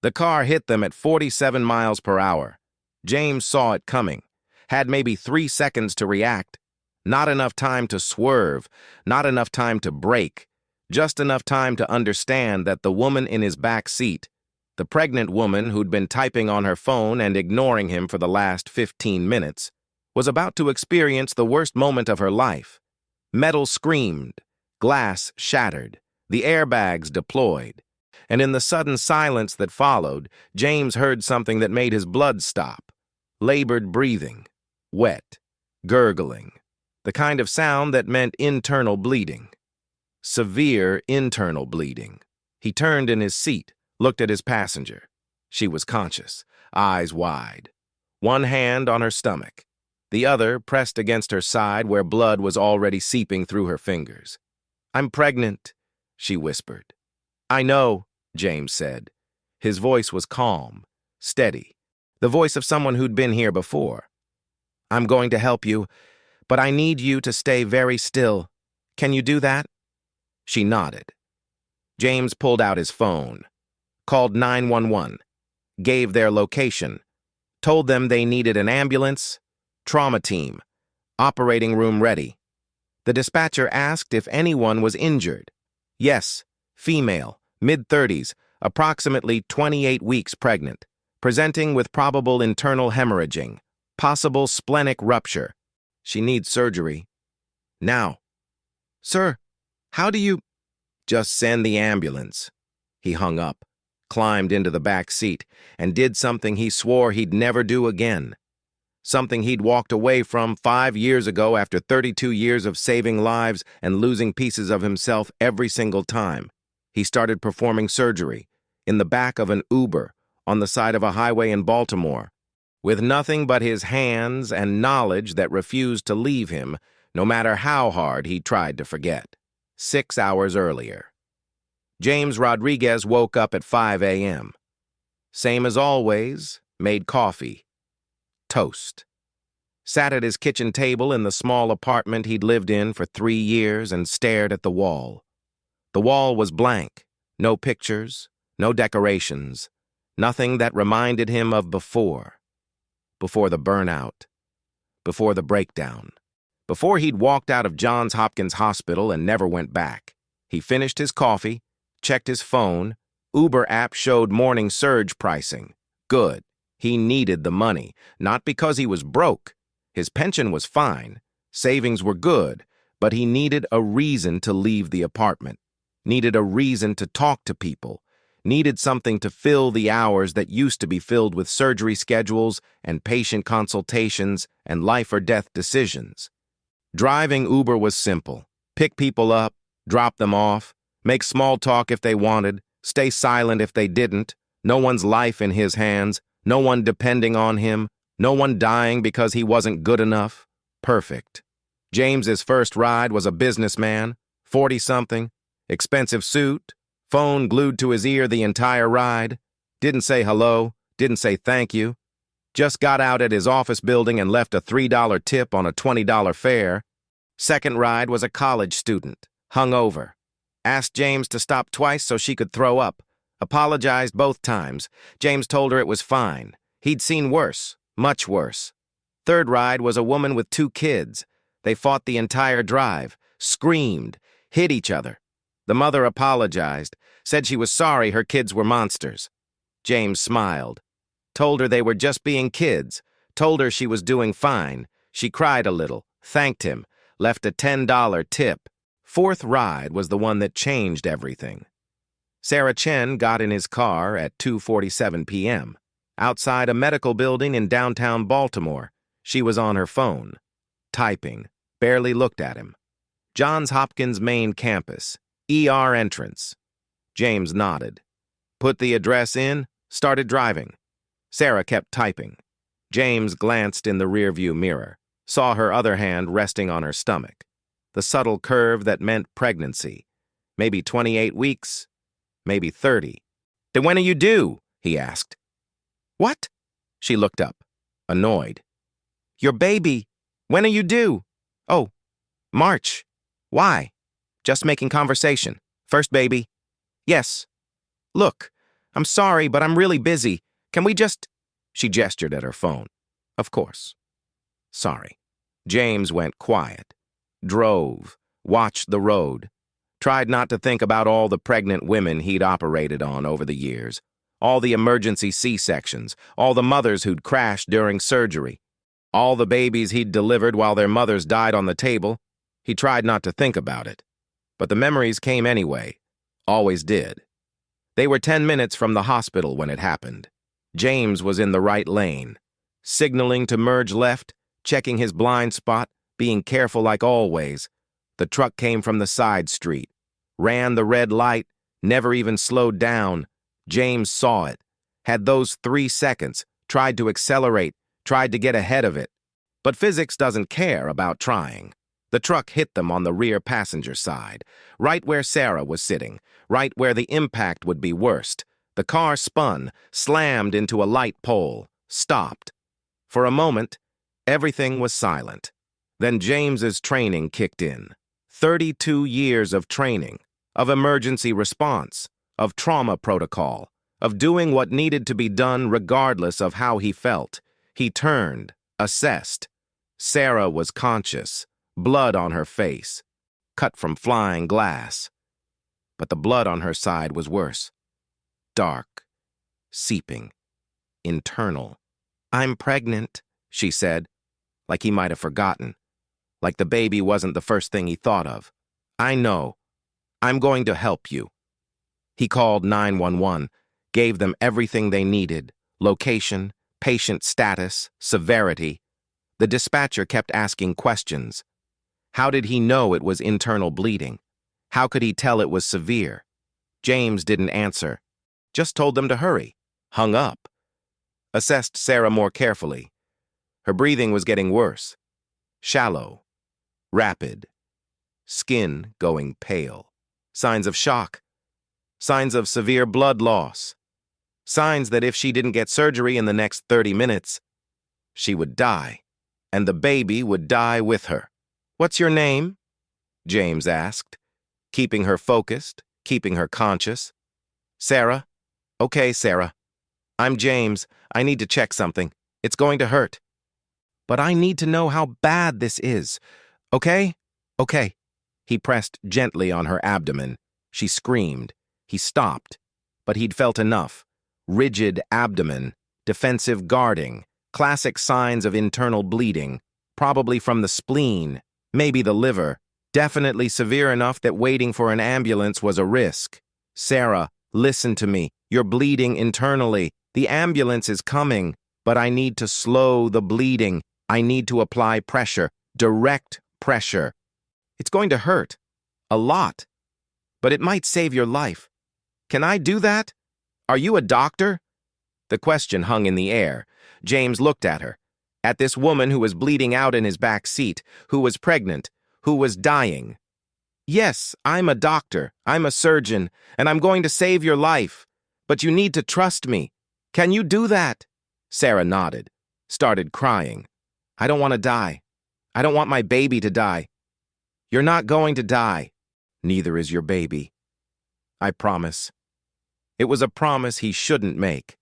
The car hit them at 47 miles per hour. James saw it coming, had maybe 3 seconds to react. Not enough time to swerve, not enough time to brake, just enough time to understand that the woman in his back seat, the pregnant woman who'd been typing on her phone and ignoring him for the last 15 minutes, was about to experience the worst moment of her life. Metal screamed, glass shattered, the airbags deployed. And in the sudden silence that followed, James heard something that made his blood stop. Labored breathing, wet, gurgling, the kind of sound that meant internal bleeding. Severe internal bleeding. He turned in his seat, looked at his passenger. She was conscious, eyes wide. One hand on her stomach, the other pressed against her side where blood was already seeping through her fingers. "I'm pregnant," she whispered. "I know," James said. His voice was calm, steady, the voice of someone who'd been here before. "I'm going to help you, but I need you to stay very still. Can you do that?" She nodded. James pulled out his phone, called 911, gave their location, told them they needed an ambulance, trauma team, operating room ready. The dispatcher asked if anyone was injured. Yes, female, mid-30s, approximately 28 weeks pregnant, presenting with probable internal hemorrhaging, possible splenic rupture. She needs surgery. Now. "Sir, how do you—" "Just send the ambulance." He hung up, climbed into the back seat, and did something he swore he'd never do again. Something he'd walked away from 5 years ago after 32 years of saving lives and losing pieces of himself every single time. He started performing surgery in the back of an Uber on the side of a highway in Baltimore, with nothing but his hands and knowledge that refused to leave him, no matter how hard he tried to forget. 6 hours earlier. James Rodriguez woke up at 5 a.m. Same as always, made coffee. Toast. Sat at his kitchen table in the small apartment he'd lived in for 3 years and stared at the wall. The wall was blank, no pictures, no decorations, nothing that reminded him of before. Before the burnout, before the breakdown, before he'd walked out of Johns Hopkins Hospital and never went back. He finished his coffee, checked his phone. Uber app showed morning surge pricing. Good. He needed the money, not because he was broke. His pension was fine, savings were good, but he needed a reason to leave the apartment, needed a reason to talk to people, needed something to fill the hours that used to be filled with surgery schedules and patient consultations and life-or-death decisions. Driving Uber was simple. Pick people up, drop them off, make small talk if they wanted, stay silent if they didn't, no one's life in his hands, no one depending on him, no one dying because he wasn't good enough. Perfect. James's first ride was a businessman, 40-something, expensive suit, phone glued to his ear the entire ride, didn't say hello, didn't say thank you, just got out at his office building and left a $3 tip on a $20 fare. Second ride was a college student, hungover. Asked James to stop twice so she could throw up. Apologized both times. James told her it was fine. He'd seen worse, much worse. Third ride was a woman with 2 kids. They fought the entire drive, screamed, hit each other. The mother apologized, said she was sorry her kids were monsters. James smiled, told her they were just being kids, told her she was doing fine. She cried a little, thanked him, left a $10 tip. Fourth ride was the one that changed everything. Sarah Chen got in his car at 2:47 p.m. outside a medical building in downtown Baltimore. She was on her phone, typing, barely looked at him. Johns Hopkins main campus, ER entrance. James nodded. Put the address in, started driving. Sarah kept typing. James glanced in the rearview mirror, saw her other hand resting on her stomach. The subtle curve that meant pregnancy. Maybe 28 weeks, maybe 30. "Then when are you due?" he asked. "What?" She looked up, annoyed. "Your baby. When are you due?" "Oh, March. Why?" "Just making conversation. First baby." "Yes. Look, I'm sorry, but I'm really busy. Can we just... She gestured at her phone. Of course. Sorry. James went quiet. Drove. Watched the road. Tried not to think about all the pregnant women he'd operated on over the years. All the emergency C-sections. All the mothers who'd crashed during surgery. All the babies he'd delivered while their mothers died on the table. He tried not to think about it. But the memories came anyway. Always did. They were 10 minutes from the hospital when it happened. James was in the right lane, signaling to merge left, checking his blind spot, being careful like always. The truck came from the side street, ran the red light, never even slowed down. James saw it, had those 3 seconds, tried to accelerate, tried to get ahead of it. But physics doesn't care about trying. The truck hit them on the rear passenger side, right where Sarah was sitting, right where the impact would be worst. The car spun, slammed into a light pole, stopped. For a moment, everything was silent. Then James's training kicked in. 32 years of training, of emergency response, of trauma protocol, of doing what needed to be done regardless of how he felt. He turned, assessed. Sarah was conscious, blood on her face, cut from flying glass. But the blood on her side was worse. Dark, seeping, internal. I'm pregnant, she said, like he might have forgotten, like the baby wasn't the first thing he thought of. I know. I'm going to help you. He called 911, gave them everything they needed, location, patient status, severity. The dispatcher kept asking questions. How did he know it was internal bleeding? How could he tell it was severe? James didn't answer. Just told them to hurry. Hung up. Assessed Sarah more carefully. Her breathing was getting worse. Shallow. Rapid. Skin going pale. Signs of shock. Signs of severe blood loss. Signs that if she didn't get surgery in the next 30 minutes, she would die, and the baby would die with her. What's your name? James asked, keeping her focused, keeping her conscious. Sarah? Okay, Sarah. I'm James. I need to check something. It's going to hurt. But I need to know how bad this is. Okay? Okay. He pressed gently on her abdomen. She screamed. He stopped. But he'd felt enough. Rigid abdomen, defensive guarding, classic signs of internal bleeding, probably from the spleen, maybe the liver, definitely severe enough that waiting for an ambulance was a risk. Sarah, listen to me. You're bleeding internally. The ambulance is coming, but I need to slow the bleeding. I need to apply pressure, direct pressure. It's going to hurt. A lot. But it might save your life. Can I do that? Are you a doctor? The question hung in the air. James looked at her, at this woman who was bleeding out in his back seat, who was pregnant, who was dying. Yes, I'm a doctor, I'm a surgeon, and I'm going to save your life. But you need to trust me. Can you do that? Sarah nodded, started crying. I don't want to die. I don't want my baby to die. You're not going to die. Neither is your baby. I promise. It was a promise he shouldn't make.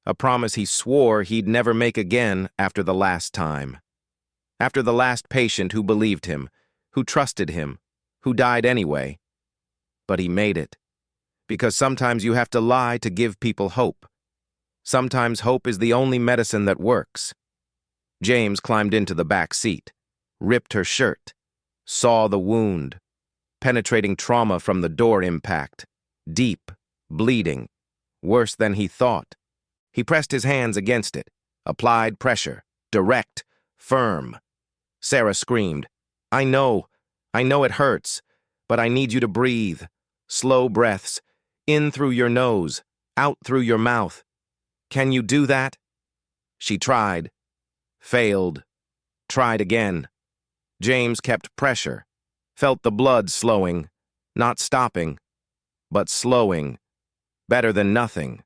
A promise he swore he'd never make again after the last time. After the last patient who believed him, who trusted him, who died anyway. But he made it. Because sometimes you have to lie to give people hope. Sometimes hope is the only medicine that works. James climbed into the back seat, ripped her shirt, saw the wound, penetrating trauma from the door impact, deep, bleeding, worse than he thought. He pressed his hands against it, applied pressure, direct, firm. Sarah screamed, I know it hurts, but I need you to breathe. Slow breaths, in through your nose, out through your mouth. Can you do that? She tried, failed, tried again. James kept pressure, felt the blood slowing, not stopping, but slowing, better than nothing.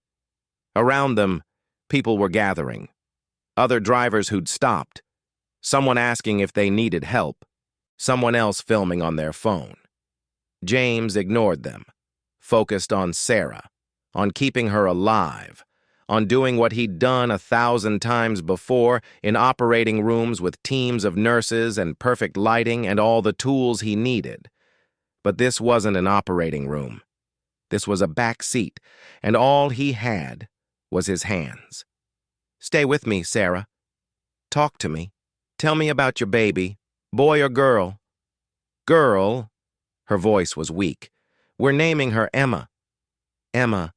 Around them, people were gathering. Other drivers who'd stopped. Someone asking if they needed help. Someone else filming on their phone. James ignored them, focused on Sarah, on keeping her alive, on doing what he'd done 1,000 times before in operating rooms with teams of nurses and perfect lighting and all the tools he needed. But this wasn't an operating room. This was a back seat, and all he had was his hands. "Stay with me, Sarah. Talk to me. Tell me about your baby. Boy or girl?" "Girl." Her voice was weak. "We're naming her Emma." "Emma.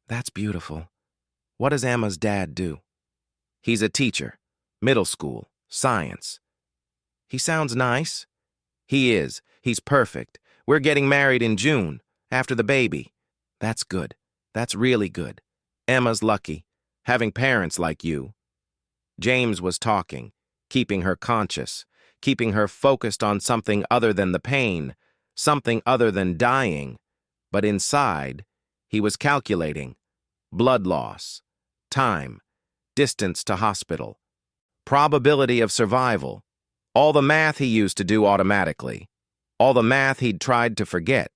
That's beautiful. What does Emma's dad do?" "He's a teacher. Middle school. Science." "He sounds nice." "He is. He's perfect. We're getting married in June, after the baby." "That's good. That's really good. Emma's lucky, having parents like you." James was talking, keeping her conscious, keeping her focused on something other than the pain, something other than dying. But inside, he was calculating blood loss, time, distance to hospital, probability of survival, all the math he used to do automatically, all the math he'd tried to forget.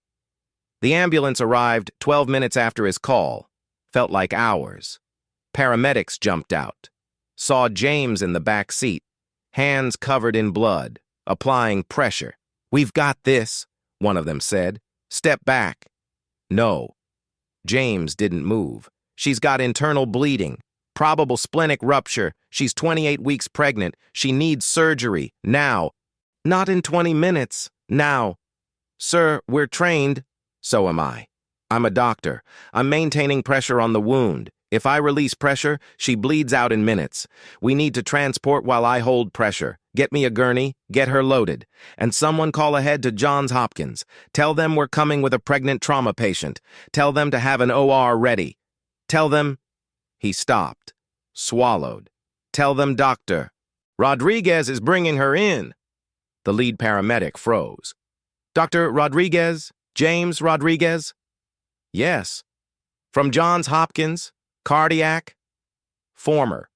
The ambulance arrived 12 minutes after his call. Felt like hours. Paramedics jumped out. Saw James in the back seat, hands covered in blood, applying pressure. "We've got this," one of them said. "Step back." No. James didn't move. "She's got internal bleeding, probable splenic rupture. She's 28 weeks pregnant. She needs surgery, now." "Not in 20 minutes, now." "Sir, we're trained." "So am I. I'm a doctor. I'm maintaining pressure on the wound. If I release pressure, she bleeds out in minutes. We need to transport while I hold pressure. Get me a gurney, get her loaded. And someone call ahead to Johns Hopkins. Tell them we're coming with a pregnant trauma patient. Tell them to have an OR ready. Tell them—" He stopped, swallowed. "Tell them Dr. Rodriguez is bringing her in." The lead paramedic froze. "Dr. Rodriguez? James Rodriguez?" "Yes." "From Johns Hopkins? Cardiac?" "Former."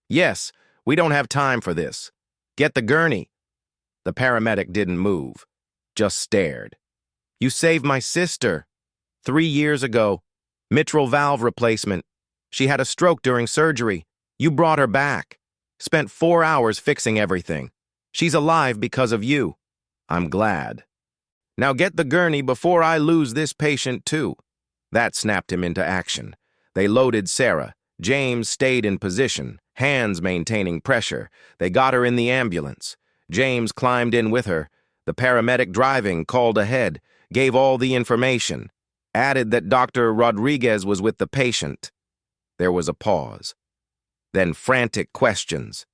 "Yes, we don't have time for this. Get the gurney." The paramedic didn't move, just stared. "You saved my sister. 3 years ago. Mitral valve replacement. She had a stroke during surgery. You brought her back. Spent 4 hours fixing everything. She's alive because of you." "I'm glad." "Now get the gurney before I lose this patient too." That snapped him into action. They loaded Sarah. James stayed in position, hands maintaining pressure. They got her in the ambulance. James climbed in with her. The paramedic driving called ahead, gave all the information, added that Dr. Rodriguez was with the patient. There was a pause. Then frantic questions.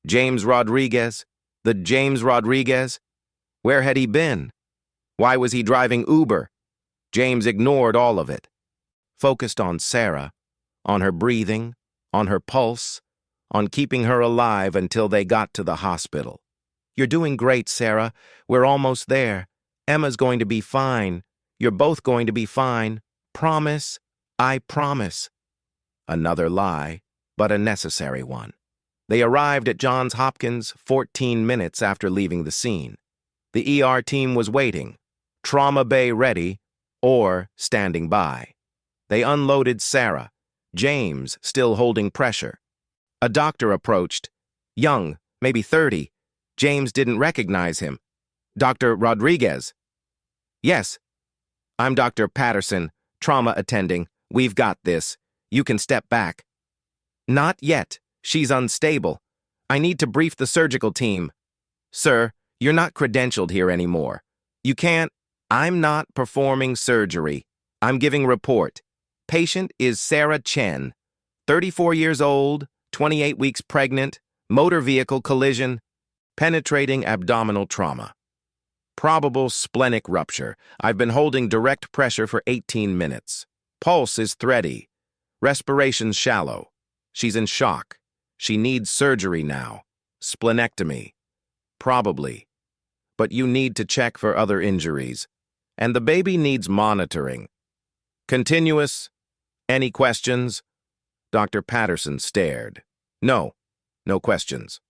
James Rodriguez? The James Rodriguez? Where had he been? Why was he driving Uber? James ignored all of it. Focused on Sarah, on her breathing, on her pulse, on keeping her alive until they got to the hospital. "You're doing great, Sarah. We're almost there. Emma's going to be fine. You're both going to be fine. Promise. I promise." Another lie, but a necessary one. They arrived at Johns Hopkins 14 minutes after leaving the scene. The ER team was waiting, trauma bay ready, or standing by. They unloaded Sarah, James still holding pressure. A doctor approached, young, maybe 30. James didn't recognize him. "Dr. Rodriguez?" "Yes." "I'm Dr. Patterson, trauma attending. We've got this. You can step back." "Not yet. She's unstable. I need to brief the surgical team." "Sir, you're not credentialed here anymore. You can't—" "I'm not performing surgery. I'm giving report. Patient is Sarah Chen, 34 years old, 28 weeks pregnant, motor vehicle collision, penetrating abdominal trauma. Probable splenic rupture. I've been holding direct pressure for 18 minutes. Pulse is thready. Respiration shallow. She's in shock. She needs surgery now. Splenectomy. Probably. But you need to check for other injuries. And the baby needs monitoring. Continuous. Any questions?" Dr. Patterson stared. "No. No questions."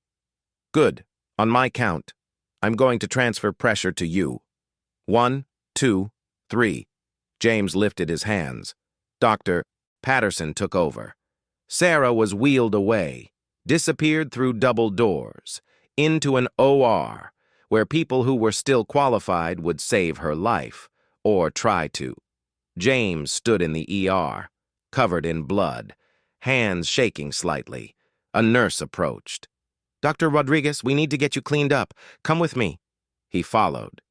"Good. On my count. I'm going to transfer pressure to you. 1, 2, 3. James lifted his hands. "Doctor, Patterson took over. Sarah was wheeled away, disappeared through double doors, into an OR, where people who were still qualified would save her life, or try to. James stood in the ER, covered in blood, hands shaking slightly. A nurse approached. "Dr. Rodriguez, we need to get you cleaned up. Come with me." He followed.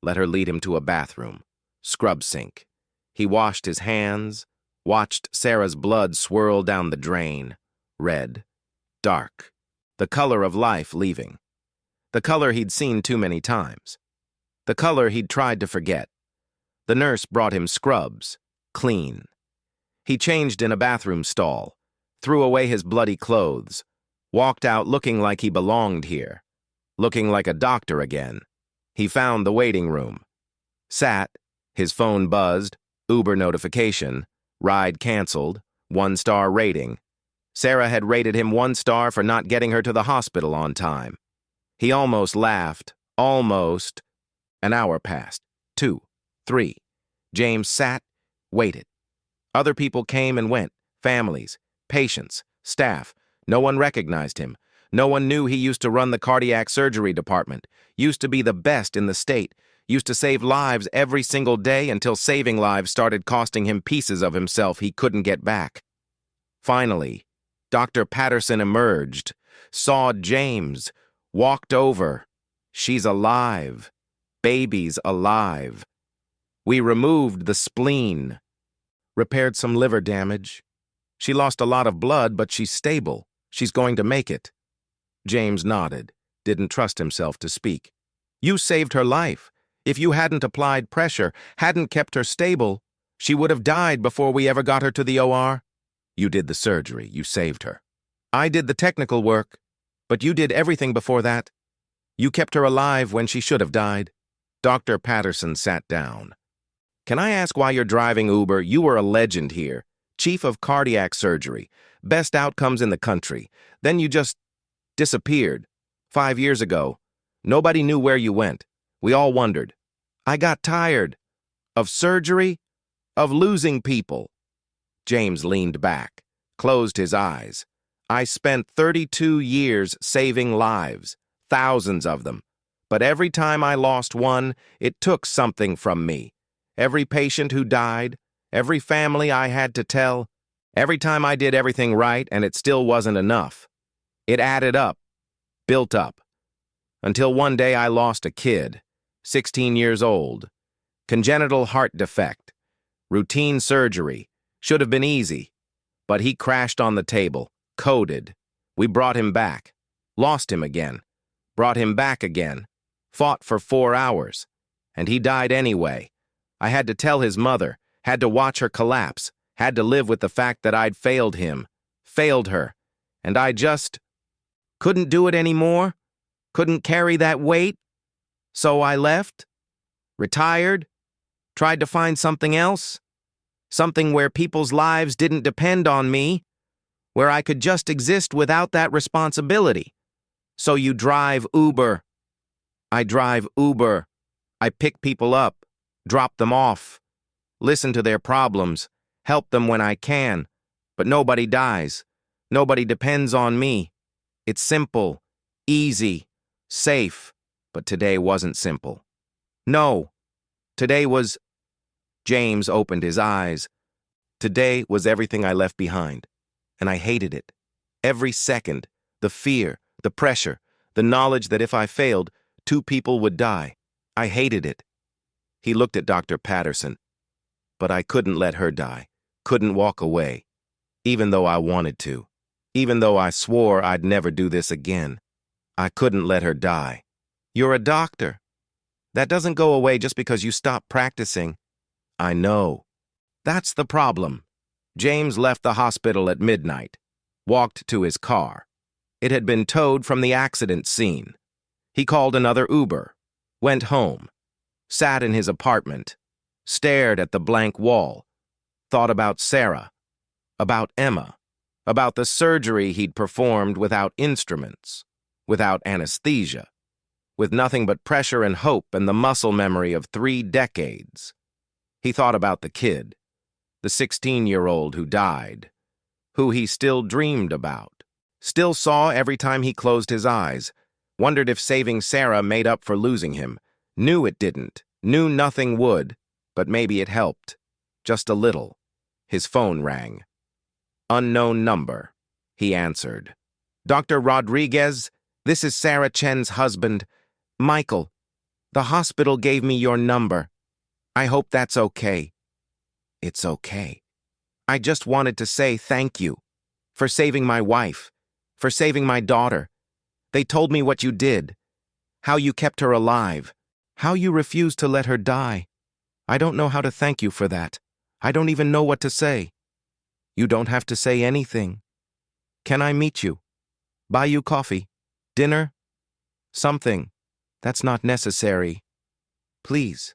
Let her lead him to a bathroom, scrub sink. He washed his hands, watched Sarah's blood swirl down the drain, red, dark, the color of life leaving. The color he'd seen too many times. The color he'd tried to forget. The nurse brought him scrubs, clean. He changed in a bathroom stall, threw away his bloody clothes, walked out looking like he belonged here, looking like a doctor again. He found the waiting room. Sat, his phone buzzed, Uber notification, ride canceled, 1-star rating. Sarah had rated him 1 star for not getting her to the hospital on time. He almost laughed, almost. An hour passed, 2, 3. James sat, waited. Other people came and went, families, patients, staff. No one recognized him. No one knew he used to run the cardiac surgery department, used to be the best in the state, used to save lives every single day until saving lives started costing him pieces of himself he couldn't get back. Finally, Dr. Patterson emerged, saw James, walked over. "She's alive. Baby's alive. We removed the spleen. Repaired some liver damage. She lost a lot of blood, but she's stable. She's going to make it." James nodded, didn't trust himself to speak. "You saved her life. If you hadn't applied pressure, hadn't kept her stable, she would have died before we ever got her to the OR. You did the surgery. You saved her. I did the technical work, but you did everything before that. You kept her alive when she should have died." Dr. Patterson sat down. "Can I ask why you're driving Uber? You were a legend here. Chief of cardiac surgery. Best outcomes in the country. Then you just disappeared. 5 years ago. Nobody knew where you went. We all wondered. I got tired. Of surgery? Of losing people." James leaned back, closed his eyes. "I spent 32 years saving lives, thousands of them. But every time I lost one, it took something from me. Every patient who died, every family I had to tell, every time I did everything right and it still wasn't enough. It added up, built up. Until one day I lost a kid, 16 years old. Congenital heart defect. Routine surgery. Should have been easy. But he crashed on the table, coded. We brought him back. Lost him again. Brought him back again. Fought for 4 hours. And he died anyway. I had to tell his mother, had to watch her collapse, had to live with the fact that I'd failed him, failed her, and I just couldn't do it anymore, couldn't carry that weight. So I left, retired, tried to find something else, something where people's lives didn't depend on me, where I could just exist without that responsibility. So you drive Uber. I drive Uber. I pick people up, drop them off, listen to their problems, help them when I can, but nobody dies. Nobody depends on me. It's simple, easy, safe, but today wasn't simple. No, today was... James opened his eyes. Today was everything I left behind, and I hated it. Every second, the fear, the pressure, the knowledge that if I failed, 2 people would die. I hated it. He looked at Dr. Patterson. But I couldn't let her die, couldn't walk away, even though I wanted to, even though I swore I'd never do this again. I couldn't let her die. You're a doctor. That doesn't go away just because you stop practicing. I know. That's the problem. James left the hospital at midnight, walked to his car. It had been towed from the accident scene. He called another Uber, went home, sat in his apartment, stared at the blank wall, thought about Sarah, about Emma, about the surgery he'd performed without instruments, without anesthesia, with nothing but pressure and hope and the muscle memory of 3 decades. He thought about the kid, the 16-year-old who died, who he still dreamed about, still saw every time he closed his eyes, wondered if saving Sarah made up for losing him, knew it didn't, knew nothing would, but maybe it helped. Just a little. His phone rang. Unknown number. He answered. Dr. Rodriguez, this is Sarah Chen's husband, Michael. The hospital gave me your number. I hope that's okay. It's okay. I just wanted to say thank you for saving my wife, for saving my daughter. They told me what you did, how you kept her alive, how you refused to let her die. I don't know how to thank you for that. I don't even know what to say. You don't have to say anything. Can I meet you? Buy you coffee? Dinner? Something. That's not necessary. Please.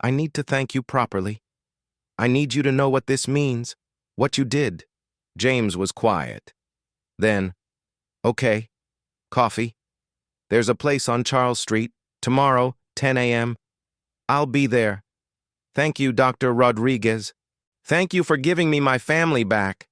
I need to thank you properly. I need you to know what this means, what you did. James was quiet. Then, okay, coffee. There's a place on Charles Street, tomorrow, 10 a.m. I'll be there. Thank you, Dr. Rodriguez. Thank you for giving me my family back.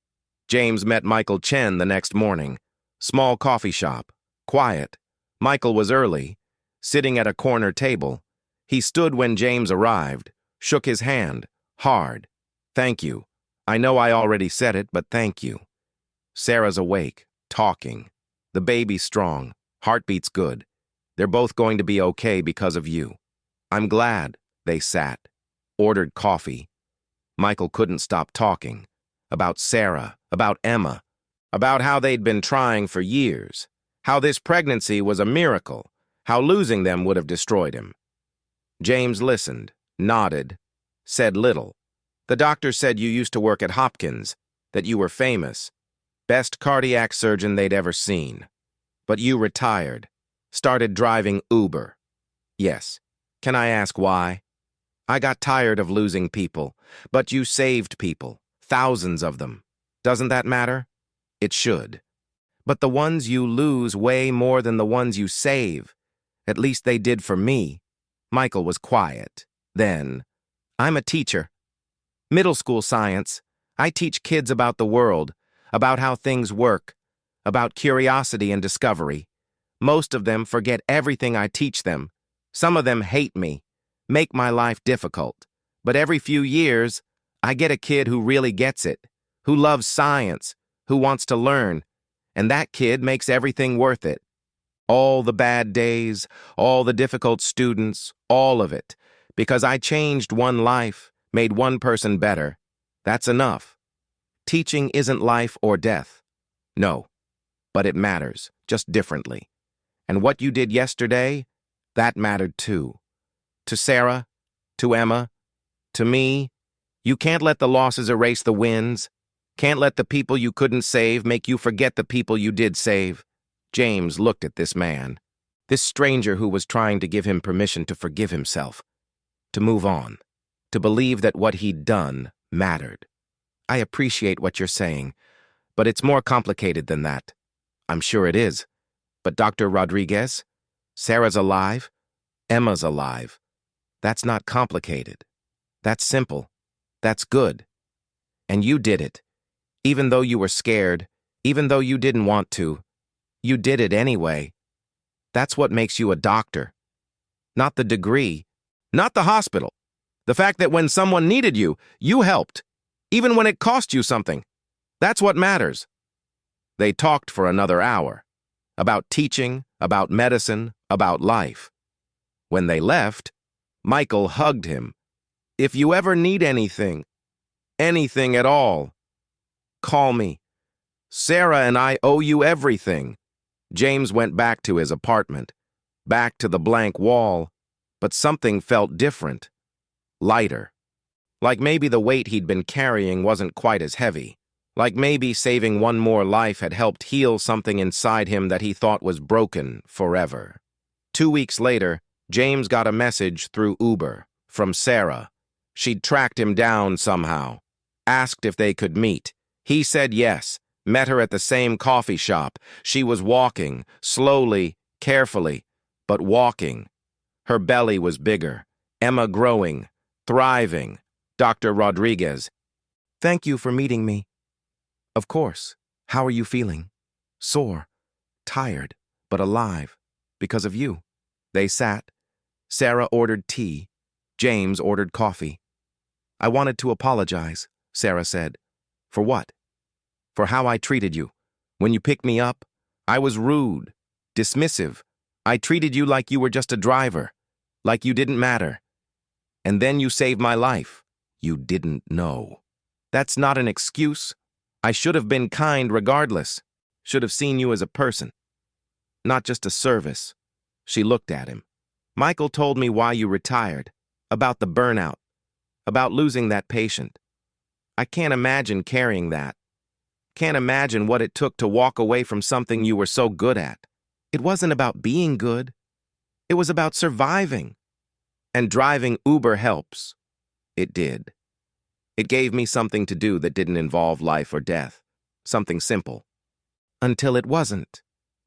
James met Michael Chen the next morning. Small coffee shop. Quiet. Michael was early, sitting at a corner table. He stood when James arrived, shook his hand, hard. Thank you. I know I already said it, but thank you. Sarah's awake, talking. The baby's strong, heartbeat's good. They're both going to be okay because of you. I'm glad. They sat, ordered coffee. Michael couldn't stop talking. About Sarah, about Emma, about how they'd been trying for years, how this pregnancy was a miracle, how losing them would have destroyed him. James listened, nodded, said little. The doctor said you used to work at Hopkins, that you were famous, best cardiac surgeon they'd ever seen. But you retired, started driving Uber. Yes. Can I ask why? I got tired of losing people, but you saved people, thousands of them. Doesn't that matter? It should. But the ones you lose weigh more than the ones you save. At least they did for me. Michael was quiet. Then, I'm a teacher. Middle school science. I teach kids about the world, about how things work, about curiosity and discovery. Most of them forget everything I teach them. Some of them hate me, make my life difficult. But every few years, I get a kid who really gets it, who loves science, who wants to learn, and that kid makes everything worth it. All the bad days, all the difficult students, all of it, because I changed one life, made one person better. That's enough. Teaching isn't life or death. No, but it matters, just differently. And what you did yesterday, that mattered too. To Sarah, to Emma, to me. You can't let the losses erase the wins. Can't let the people you couldn't save make you forget the people you did save. James looked at this man, this stranger who was trying to give him permission to forgive himself, to move on, to believe that what he'd done mattered. I appreciate what you're saying, but it's more complicated than that. I'm sure it is. But Dr. Rodriguez, Sarah's alive, Emma's alive. That's not complicated. That's simple. That's good. And you did it. Even though you were scared, even though you didn't want to, you did it anyway. That's what makes you a doctor. Not the degree, not the hospital. The fact that when someone needed you, you helped, even when it cost you something. That's what matters. They talked for another hour. About teaching, about medicine, about life. When they left, Michael hugged him. If you ever need anything at all, call me. Sarah and I owe you everything. James went back to his apartment, back to the blank wall, but something felt different, lighter. Like maybe the weight he'd been carrying wasn't quite as heavy. Like maybe saving one more life had helped heal something inside him that he thought was broken forever. 2 weeks later, James got a message through Uber from Sarah. She'd tracked him down somehow, asked if they could meet. He said yes, met her at the same coffee shop. She was walking, slowly, carefully, but walking. Her belly was bigger, Emma growing, thriving. Dr. Rodriguez, Thank you for meeting me. Of course. How are you feeling? Sore, tired, but alive. Because of you. They sat. Sarah ordered tea. James ordered coffee. I wanted to apologize, Sarah said. For what? For how I treated you. When you picked me up, I was rude, dismissive. I treated you like you were just a driver, like you didn't matter. And then you saved my life. You didn't know. That's not an excuse. I should have been kind regardless. Should have seen you as a person, not just a service. She looked at him. Michael told me why you retired, about the burnout, about losing that patient. I can't imagine carrying that. Can't imagine what it took to walk away from something you were so good at. It wasn't about being good. It was about surviving. And driving Uber helps. It did. It gave me something to do that didn't involve life or death. Something simple. Until it wasn't.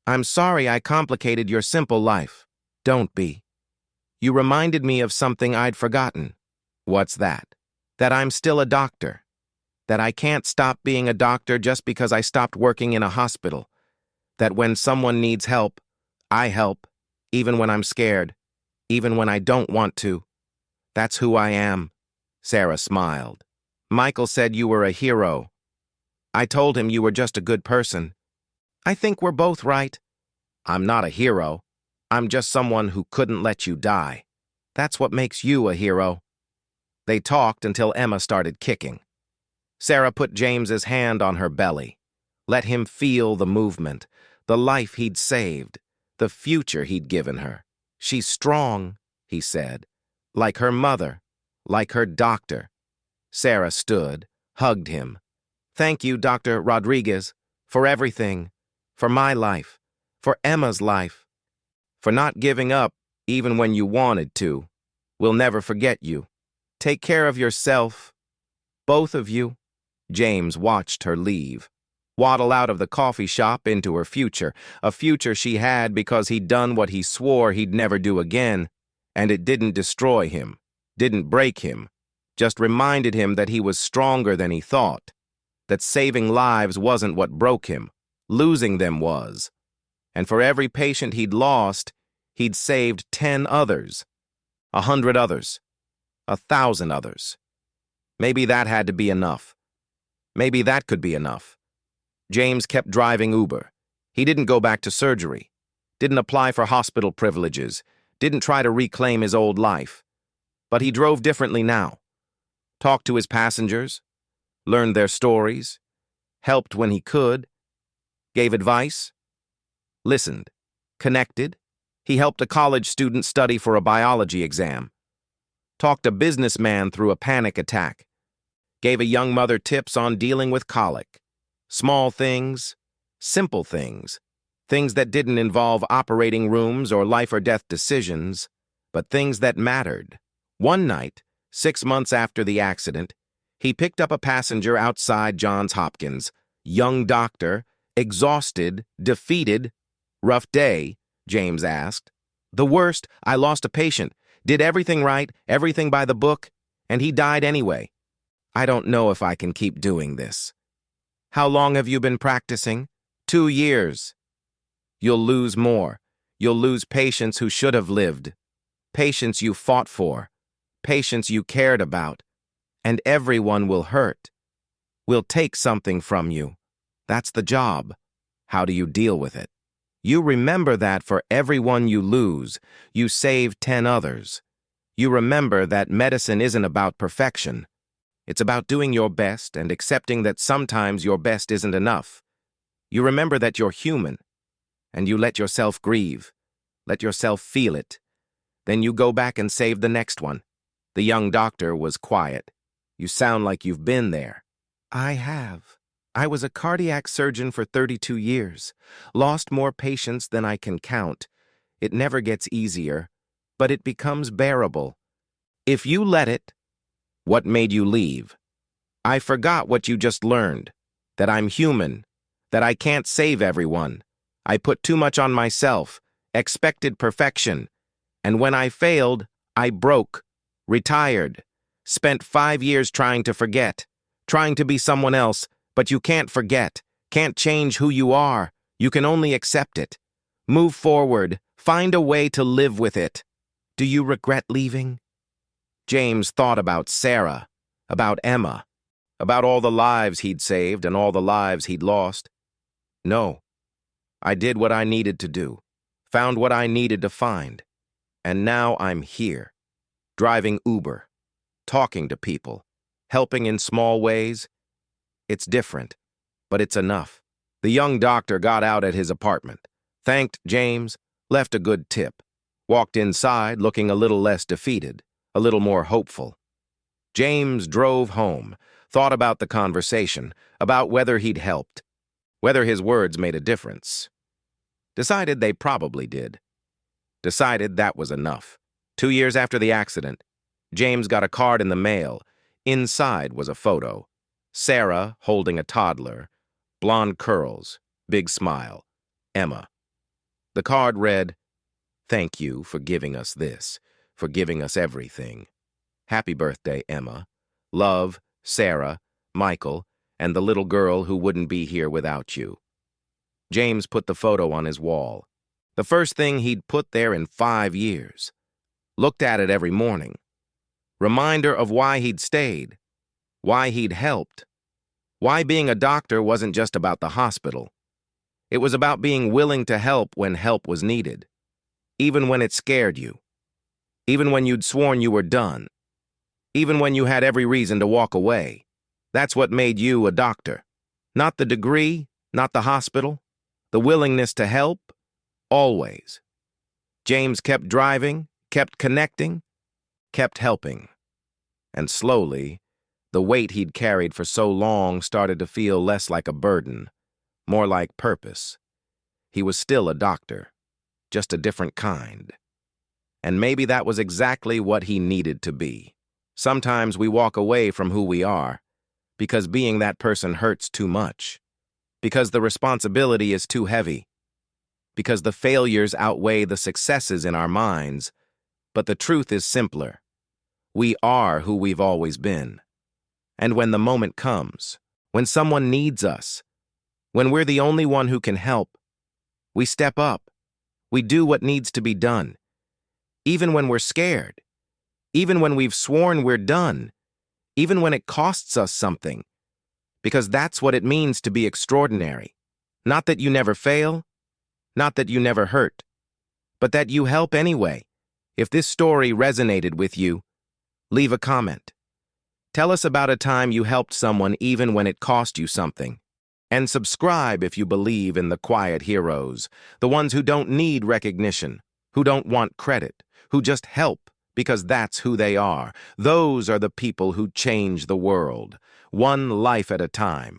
I'm sorry I complicated your simple life. Don't be. You reminded me of something I'd forgotten. What's that? That I'm still a doctor. That I can't stop being a doctor just because I stopped working in a hospital. That when someone needs help, I help, even when I'm scared, even when I don't want to. That's who I am. Sarah smiled. Michael said you were a hero. I told him you were just a good person. I think we're both right. I'm not a hero. I'm just someone who couldn't let you die. That's what makes you a hero. They talked until Emma started kicking. Sarah put James's hand on her belly. Let him feel the movement, the life he'd saved, the future he'd given her. She's strong, he said, like her mother, like her doctor. Sarah stood, hugged him. Thank you, Dr. Rodriguez, for everything, for my life, for Emma's life, for not giving up even when you wanted to. We'll never forget you. Take care of yourself, both of you. James watched her leave, waddle out of the coffee shop into her future, a future she had because he'd done what he swore he'd never do again, and it didn't destroy him, didn't break him, just reminded him that he was stronger than he thought, that saving lives wasn't what broke him, losing them was. And for every patient he'd lost, he'd saved 10 others, 100 others, 1,000 others. Maybe that had to be enough. Maybe that could be enough. James kept driving Uber. He didn't go back to surgery, didn't apply for hospital privileges, didn't try to reclaim his old life. But he drove differently now. Talked to his passengers, learned their stories, helped when he could, gave advice, listened, connected. He helped a college student study for a biology exam, talked a businessman through a panic attack, gave a young mother tips on dealing with colic. Small things, simple things, things that didn't involve operating rooms or life or death decisions, but things that mattered. One night, 6 months after the accident, he picked up a passenger outside Johns Hopkins, young doctor, exhausted, defeated. Rough day, James asked. The worst. I lost a patient, did everything right, everything by the book, and he died anyway. I don't know if I can keep doing this. How long have you been practicing? 2 years. You'll lose more. You'll lose patients who should have lived, patients you fought for, patients you cared about, and everyone will hurt. Will take something from you. That's the job. How do you deal with it? You remember that for everyone you lose, you save 10 others. You remember that medicine isn't about perfection. It's about doing your best and accepting that sometimes your best isn't enough. You remember that you're human, and you let yourself grieve, let yourself feel it. Then you go back and save the next one. The young doctor was quiet. You sound like you've been there. I have. I was a cardiac surgeon for 32 years, lost more patients than I can count. It never gets easier, but it becomes bearable. If you let it. What made you leave? I forgot what you just learned, that I'm human, that I can't save everyone. I put too much on myself, expected perfection, and when I failed, I broke, retired, spent 5 years trying to forget, trying to be someone else, but you can't forget, can't change who you are. You can only accept it. Move forward, find a way to live with it. Do you regret leaving? James thought about Sarah, about Emma, about all the lives he'd saved and all the lives he'd lost. No, I did what I needed to do, found what I needed to find, and now I'm here, driving Uber, talking to people, helping in small ways. It's different, but it's enough. The young doctor got out at his apartment, thanked James, left a good tip, walked inside looking a little less defeated, a little more hopeful. James drove home, thought about the conversation, about whether he'd helped, whether his words made a difference. Decided they probably did. Decided that was enough. 2 years after the accident, James got a card in the mail. Inside was a photo. Sarah holding a toddler, blonde curls, big smile. Emma. The card read, "Thank you for giving us this, for giving us everything. Happy birthday, Emma. Love, Sarah, Michael, and the little girl who wouldn't be here without you." James put the photo on his wall. The first thing he'd put there in 5 years. Looked at it every morning. Reminder of why he'd stayed, why he'd helped, why being a doctor wasn't just about the hospital. It was about being willing to help when help was needed, even when it scared you, even when you'd sworn you were done, even when you had every reason to walk away. That's what made you a doctor. Not the degree, not the hospital, the willingness to help, always. James kept driving, kept connecting, kept helping. And slowly, the weight he'd carried for so long started to feel less like a burden, more like purpose. He was still a doctor, just a different kind. And maybe that was exactly what he needed to be. Sometimes we walk away from who we are, because being that person hurts too much, because the responsibility is too heavy, because the failures outweigh the successes in our minds. But the truth is simpler. We are who we've always been. And when the moment comes, when someone needs us, when we're the only one who can help, we step up. We do what needs to be done. Even when we're scared. Even when we've sworn we're done. Even when it costs us something. Because that's what it means to be extraordinary. Not that you never fail, not that you never hurt, but that you help anyway. If this story resonated with you, leave a comment. Tell us about a time you helped someone even when it cost you something. And subscribe if you believe in the quiet heroes, the ones who don't need recognition, who don't want credit, who just help because that's who they are. Those are the people who change the world, one life at a time.